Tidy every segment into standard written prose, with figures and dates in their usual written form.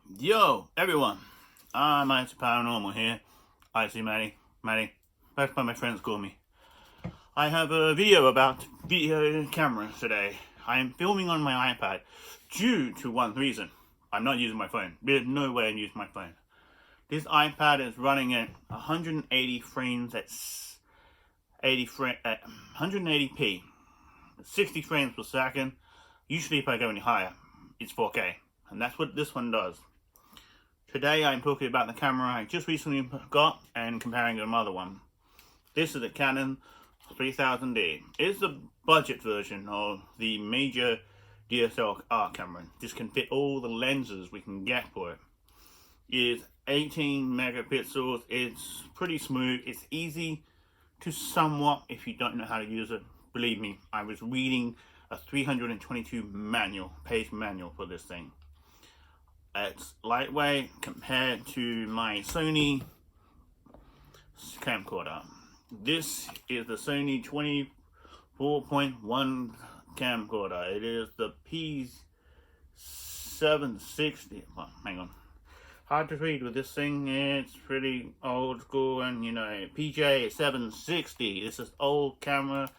Yo, everyone! I'm Mr. Paranormal here. I see Maddie. That's what my friends call me. I have a video about video cameras today. I am filming on my iPad due to one reason. I'm not using my phone. There's no way I'm using my phone. This iPad is running at 180 frames at 180p, 60 frames per second. Usually if I go any higher, it's 4K. And that's what this one does. Today I'm talking about the camera I just recently got and comparing it to another one. This is a Canon 3000D. It's the budget version of the major DSLR camera. This can fit all the lenses we can get for it. It's 18 megapixels. It's pretty smooth. It's easy to somewhat if you don't know how to use it. Believe me, I was reading a 322 page manual for this thing. It's lightweight compared to my Sony camcorder. This is the Sony 24.1 camcorder. It is the P760. Well, hang on. Hard to read with this thing. It's pretty old school, and PJ760. This is old camera,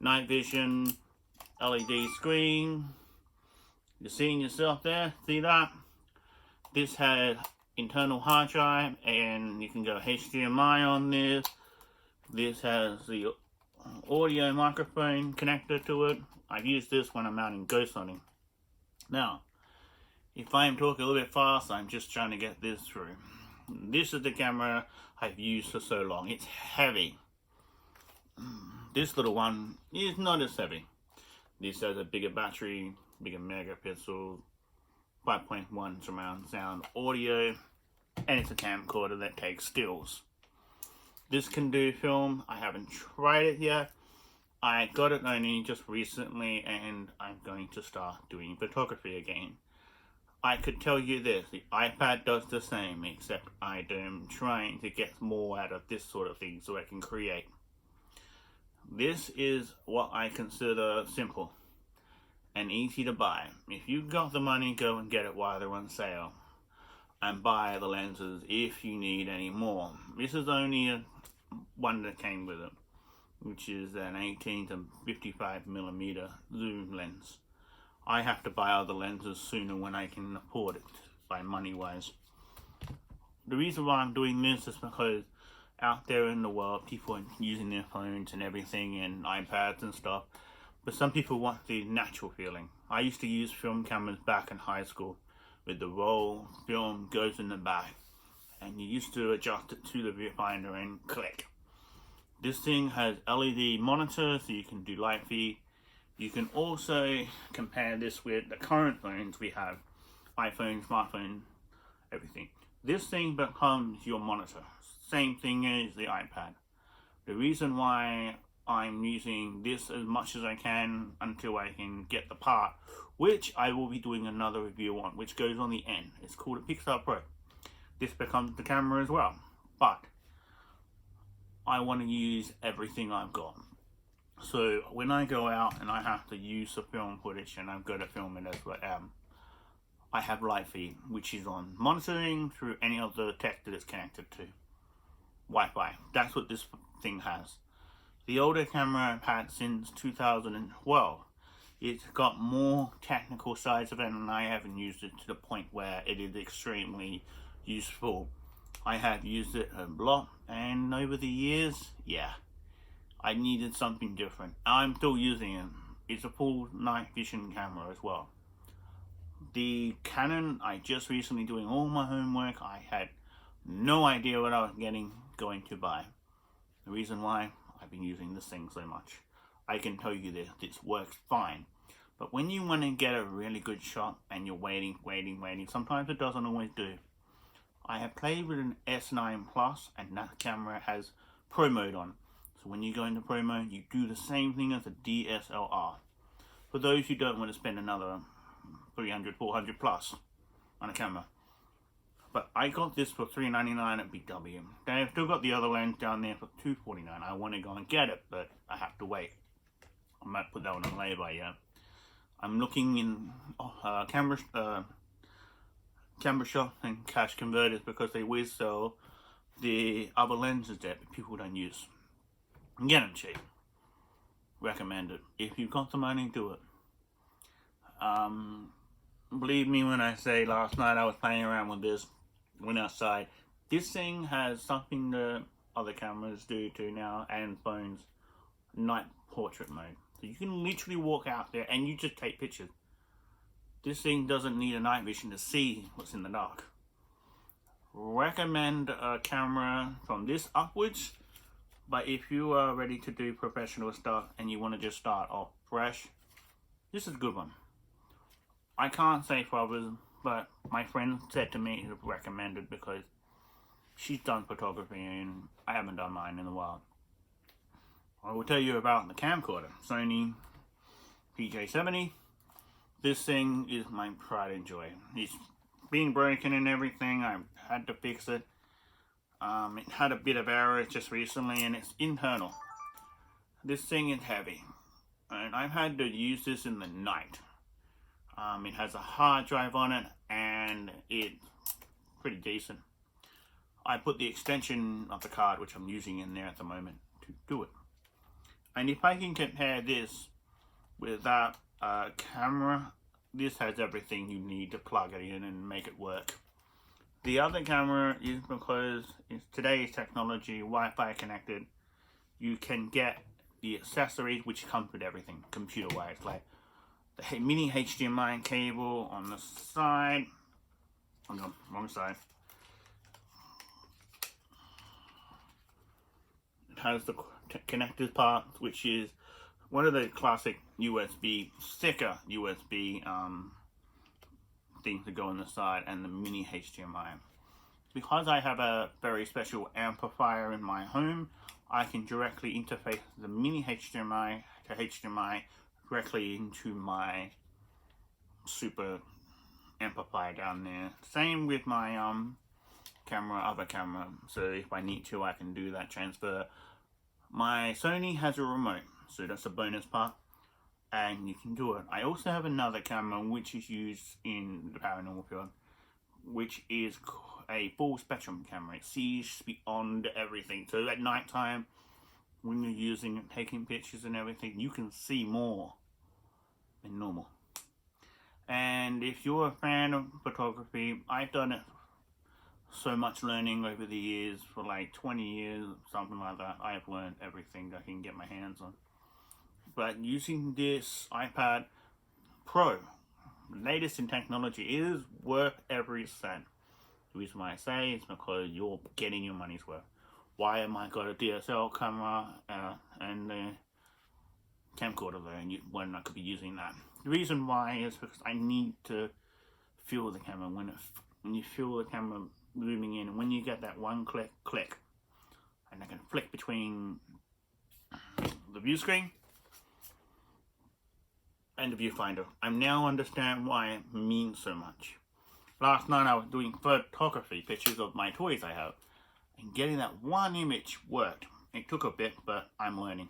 night vision, LED screen. You're seeing yourself there? See that? This has internal hard drive, and you can go HDMI on this. This has the audio microphone connector to it. I've used this when I'm out in ghost hunting. Now, if I'm talking a little bit fast, I'm just trying to get this through. This is the camera I've used for so long. It's heavy. This little one is not as heavy. This has a bigger battery, bigger megapixels, 5.1 surround sound audio, and it's a camcorder that takes stills. This can do film. I haven't tried it yet. I got it only just recently, and I'm going to start doing photography again. I could tell you this, the iPad does the same, except I am trying to get more out of this sort of thing so I can create. This is what I consider simple and easy to buy. If you've got the money, go and get it while they're on sale, and buy the lenses if you need any more. This is only one that came with it, which is an 18 to 55 millimeter zoom lens. I have to buy other lenses sooner when I can afford it, by money wise. The reason why I'm doing this is because out there in the world, people are using their phones and everything, and iPads and stuff. But some people want the natural feeling. I used to use film cameras back in high school with the roll, film goes in the back, and you used to adjust it to the viewfinder and click. This thing has LED monitor, so you can do light feed. You can also compare this with the current phones we have, iPhone, smartphone, everything. This thing becomes your monitor. Same thing as the iPad. The reason why I'm using this as much as I can until I can get the part, which I will be doing another review on, which goes on the end. It's called a Pixar Pro. This becomes the camera as well, but I want to use everything I've got. So when I go out and I have to use the film footage, and I'm good at filming as I am, I have light feed, which is on monitoring through any other tech that it's connected to. Wi-Fi. That's what this thing has. The older camera I've had since 2012, it's got more technical sides of it, and I haven't used it to the point where it is extremely useful. I have used it a lot, and over the years, I needed something different. I'm still using it. It's a full night vision camera as well. The Canon, I just recently doing all my homework. I had no idea what I was going to buy. The reason why, I've been using this thing so much. I can tell you this works fine. But when you want to get a really good shot and you're waiting, sometimes it doesn't always do. I have played with an S9 Plus, and that camera has Pro mode on. So when you go into Pro mode, you do the same thing as a DSLR. For those who don't want to spend another 300, 400 plus on a camera. But I got this for $3.99 at BW. They've still got the other lens down there for $2.49. I want to go and get it, but I have to wait. I might put that one on layby, yeah. I'm looking in camera shops and cash converters because they will sell the other lenses that people don't use. Get them cheap. Recommend it. If you've got the money, do it. Believe me when I say last night I was playing around with this, went outside. This thing has something that other cameras do too now, and phones, night portrait mode. So you can literally walk out there and you just take pictures. This thing doesn't need a night vision to see what's in the dark. Recommend a camera from this upwards, but if you are ready to do professional stuff and you want to just start off fresh, this is a good one. I can't say for others, but my friend said to me to recommend it because she's done photography and I haven't done mine in a while. I will tell you about the camcorder, Sony PJ70. This thing is my pride and joy. It's been broken and everything. I had to fix it. It had a bit of error just recently, and it's internal. This thing is heavy, and I've had to use this in the night. It has a hard drive on it, and it's pretty decent. I put the extension of the card, which I'm using in there at the moment, to do it. And if I can compare this with that camera, this has everything you need to plug it in and make it work. The other camera is because it's today's technology, Wi-Fi connected. You can get the accessories which comes with everything, computer-wise, like the mini HDMI cable on the side. Oh no, wrong side. It has the connectors part, which is one of the classic USB, thicker USB things that go on the side, and the mini HDMI. Because I have a very special amplifier in my home, I can directly interface the mini HDMI to HDMI directly into my super amplifier down there. Same with my other camera, so if I need to I can do that transfer. My Sony has a remote, so that's a bonus part, and you can do it. I also have another camera which is used in the paranormal field, which is a full spectrum camera. It sees beyond everything, so at night time when you're using it, taking pictures and everything, you can see more than normal. And if you're a fan of photography, I've done it so much learning over the years, for like 20 years, something like that. I have learned everything I can get my hands on. But using this iPad Pro, latest in technology, is worth every cent. The reason why I say is because you're getting your money's worth. Why am I got a DSLR camera and a camcorder there, and when I could be using that? The reason why is because I need to feel the camera. When you feel the camera moving in, and when you get that one click, and I can flick between the view screen and the viewfinder, I now understand why it means so much. Last night I was doing photography, pictures of my toys I have, and getting that one image worked. It took a bit, but I'm learning.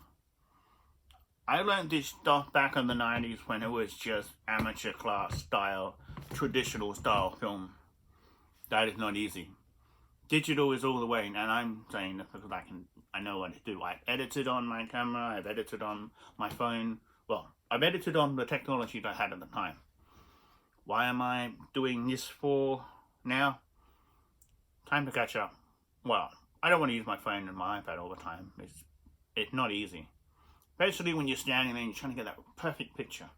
I learned this stuff back in the 90s when it was just amateur class style, traditional style film. That is not easy. Digital is all the way, and I'm saying that because I know what to do. I've edited on my camera, I've edited on my phone. Well, I've edited on the technology that I had at the time. Why am I doing this for now? Time to catch up. Well, I don't want to use my phone and my iPad all the time. It's not easy. Especially when you're standing there and you're trying to get that perfect picture.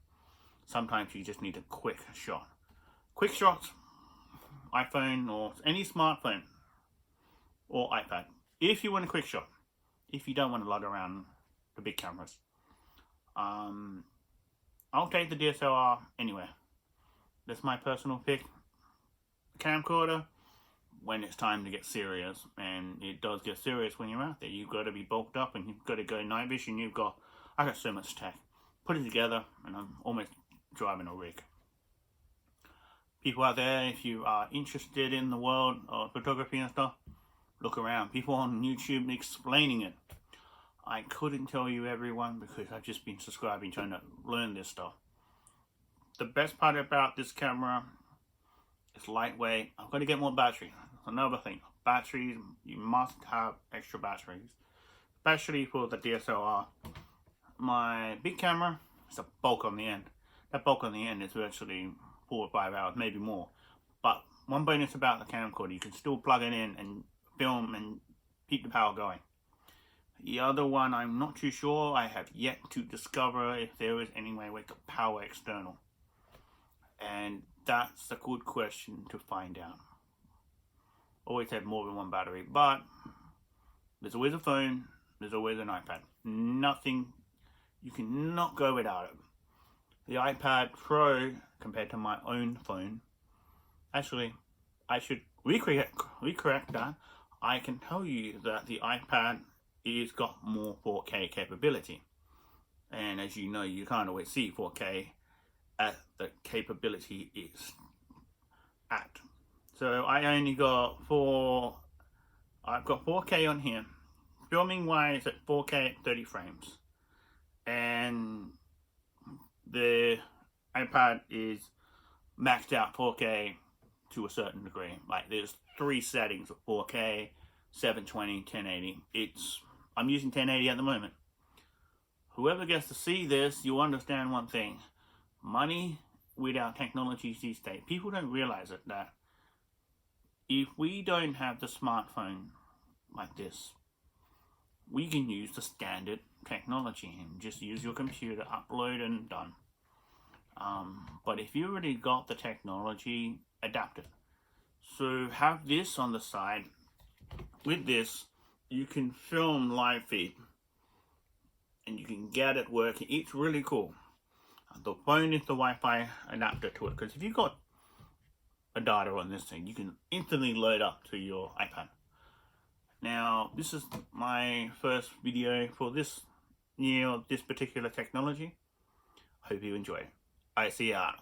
Sometimes you just need a quick shot. Quick shots, iPhone or any smartphone or iPad. If you want a quick shot, if you don't want to lug around the big cameras, I'll take the DSLR anywhere. That's my personal pick. Camcorder, when it's time to get serious, and it does get serious when you're out there. You've got to be bulked up, and you've got to go night vision. I got so much tech. Put it together, and I'm almost driving a rig. People out there, if you are interested in the world of photography and stuff, look around. People on YouTube explaining it. I couldn't tell you everyone because I've just been subscribing, trying to learn this stuff. The best part about this camera It's lightweight. I'm going to get more battery. Another thing, batteries, you must have extra batteries, especially for the DSLR. My big camera is a bulk on the end. That bulk on the end is virtually 4 or 5 hours, maybe more. But one bonus about the camcorder, you can still plug it in and film and keep the power going. The other one, I'm not too sure. I have yet to discover if there is any way we could power external. And that's a good question to find out. Always have more than one battery, but there's always a phone, there's always an iPad. Nothing, you cannot go without it. The iPad Pro, compared to my own phone, actually, I should recorrect that. I can tell you that the iPad is got more 4K capability. And as you know, you can't always see 4K at the capability is at. So I only got I've got 4K on here. Filming wise at 4K at 30 frames. And the iPad is maxed out 4K to a certain degree. Like there's 3 settings of 4K, 720, 1080. I'm using 1080 at the moment. Whoever gets to see this, you'll understand one thing. Money without technology these days. People don't realize it, that if we don't have the smartphone like this, we can use the standard technology and just use your computer, upload and done. But if you already got the technology, adapt it. So have this on the side. With this, you can film live feed and you can get it working. It's really cool. The phone is the Wi-Fi adapter to it, because if you've got a data on this thing, you can instantly load up to your iPad. Now, this is my first video for this particular technology. Hope you enjoy. I see ya.